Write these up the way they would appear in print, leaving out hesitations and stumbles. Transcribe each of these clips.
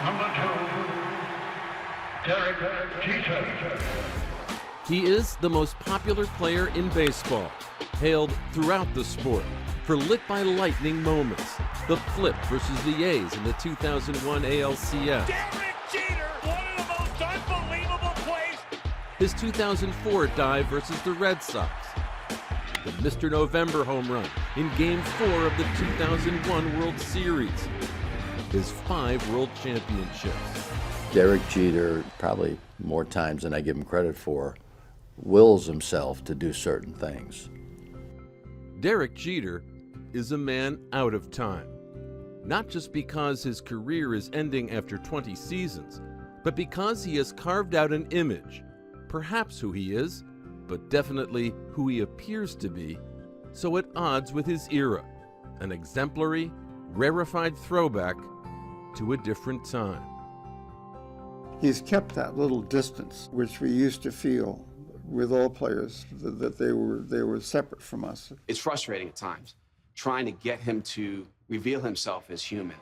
Number 2, Derek Jeter. He is the most popular player in baseball, hailed throughout the sport for lit-by-lightning moments. The flip versus the A's in the 2001 ALCS. Derek Jeter, one of the most unbelievable plays. His 2004 dive versus the Red Sox. The Mr. November home run in Game 4 of the 2001 World Series. His 5 World Championships. Derek Jeter, probably more times than I give him credit for, wills himself to do certain things. Derek Jeter is a man out of time. Not just because his career is ending after 20 seasons, but because he has carved out an image, perhaps who he is, but definitely who he appears to be, so at odds with his era, an exemplary, rarefied throwback to a different time. He's kept that little distance, which we used to feel with all players, that they were separate from us. It's frustrating at times, trying to get him to reveal himself as human.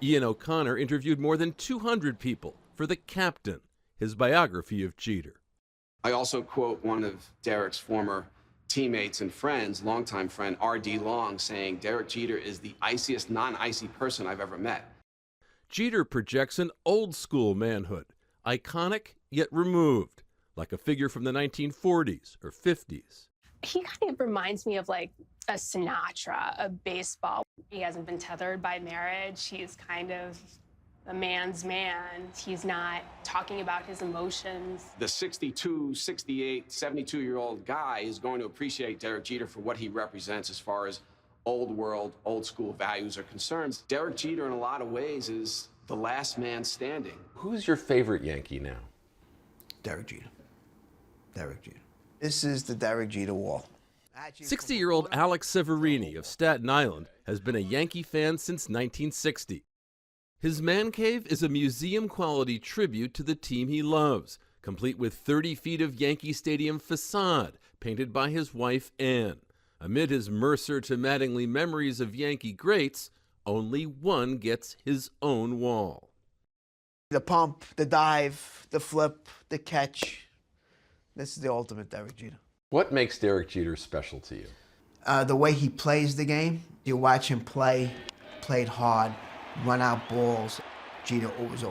Ian O'Connor interviewed more than 200 people for The Captain, his biography of Jeter. I also quote one of Derek's former teammates and friends, longtime friend R.D. Long, saying, "Derek Jeter is the iciest non-icy person I've ever met." Jeter projects an old-school manhood, iconic yet removed, like a figure from the 1940s or 50s. He kind of reminds me of like a Sinatra of baseball. He hasn't been tethered by marriage. He's kind of a man's man. He's not talking about his emotions. The 62, 68, 72-year-old guy is going to appreciate Derek Jeter for what he represents as far as old world, old school values are concerned. Derek Jeter, in a lot of ways, is the last man standing. Who's your favorite Yankee now? Derek Jeter. Derek Jeter. This is the Derek Jeter wall. 60-year-old Alex Severini of Staten Island has been a Yankee fan since 1960. His man cave is a museum-quality tribute to the team he loves, complete with 30 feet of Yankee Stadium facade painted by his wife, Ann. Amid his Mercer to Mattingly memories of Yankee greats, only one gets his own wall. The pump, the dive, the flip, the catch. This is the ultimate Derek Jeter. What makes Derek Jeter special to you? The way he plays the game. You watch him play, played hard, run out balls. Jeter always,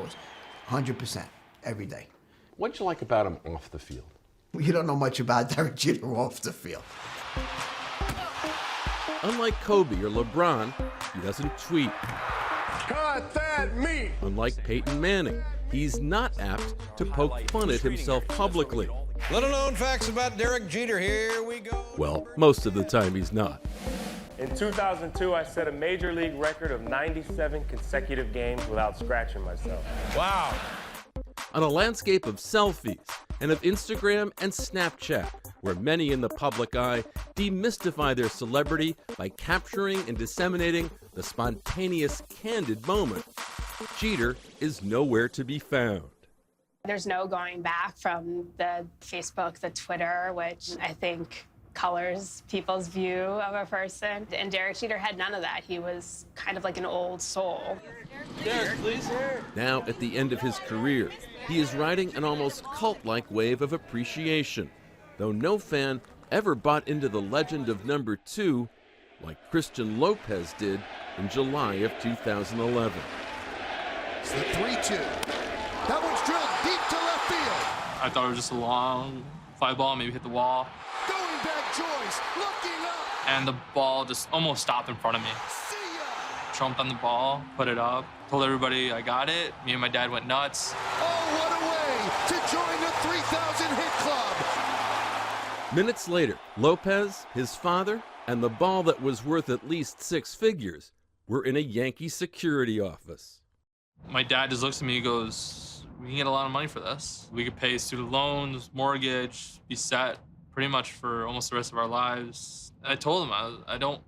100%, every day. What'd you like about him off the field? You don't know much about Derek Jeter off the field. Unlike Kobe or LeBron, he doesn't tweet. Cut that meat. Unlike Peyton Manning, he's not apt to poke fun at himself publicly. Little known facts about Derek Jeter, here we go. Well, most of the time he's not. In 2002, I set a major league record of 97 consecutive games without scratching myself. Wow. On a landscape of selfies and of Instagram and Snapchat, where many in the public eye demystify their celebrity by capturing and disseminating the spontaneous, candid moment, Jeter is nowhere to be found. There's no going back from the Facebook, the Twitter, which I think colors people's view of a person. And Derek Jeter had none of that. He was kind of like an old soul. Derek, please. Now, at the end of his career, he is riding an almost cult-like wave of appreciation, though no fan ever bought into the legend of number 2 like Christian Lopez did in July of 2011. It's the 3-2. That one's drilled deep to left field. I thought it was just a long fly ball, maybe hit the wall. Going back, Joyce, looking up. And the ball just almost stopped in front of me. See ya. Trumped on the ball, put it up, told everybody I got it. Me and my dad went nuts. Oh, what a way to join the 3,000 hit club. Minutes later, Lopez, his father, and the ball that was worth at least 6 figures were in a Yankee security office. My dad just looks at me and goes, "We can get a lot of money for this. We could pay student loans, mortgage, be set pretty much for almost the rest of our lives." And I told him, I don't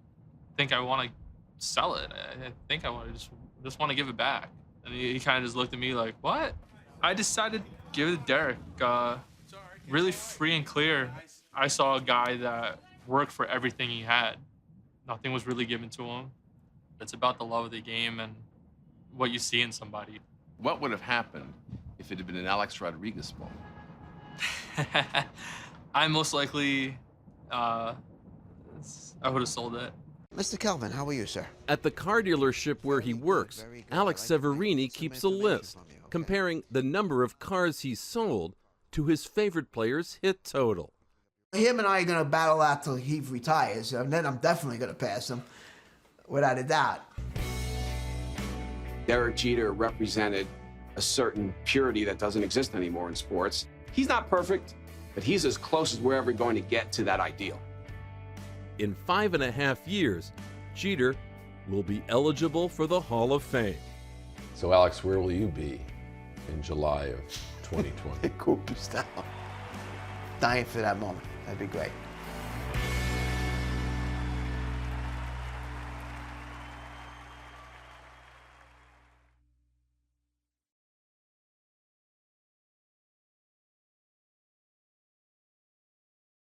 think I want to sell it. I think I want to just want to give it back. And he kind of just looked at me like, "What?" I decided to give it to Derek, really free and clear. I saw a guy that worked for everything he had. Nothing was really given to him. It's about the love of the game and what you see in somebody. What would have happened if it had been an Alex Rodriguez ball? I most likely, I would have sold it. Mr. Kelvin, how are you, sir? At the car dealership where he works, Alex Severini keeps a list comparing the number of cars he's sold to his favorite player's hit total. Him and I are going to battle out till he retires, and then I'm definitely going to pass him, without a doubt. Derek Jeter represented a certain purity that doesn't exist anymore in sports. He's not perfect, but he's as close as we're ever going to get to that ideal. In 5.5 years, Jeter will be eligible for the Hall of Fame. So Alex, where will you be in July of 2020? Cooperstown. Dying for that moment. That'd be great.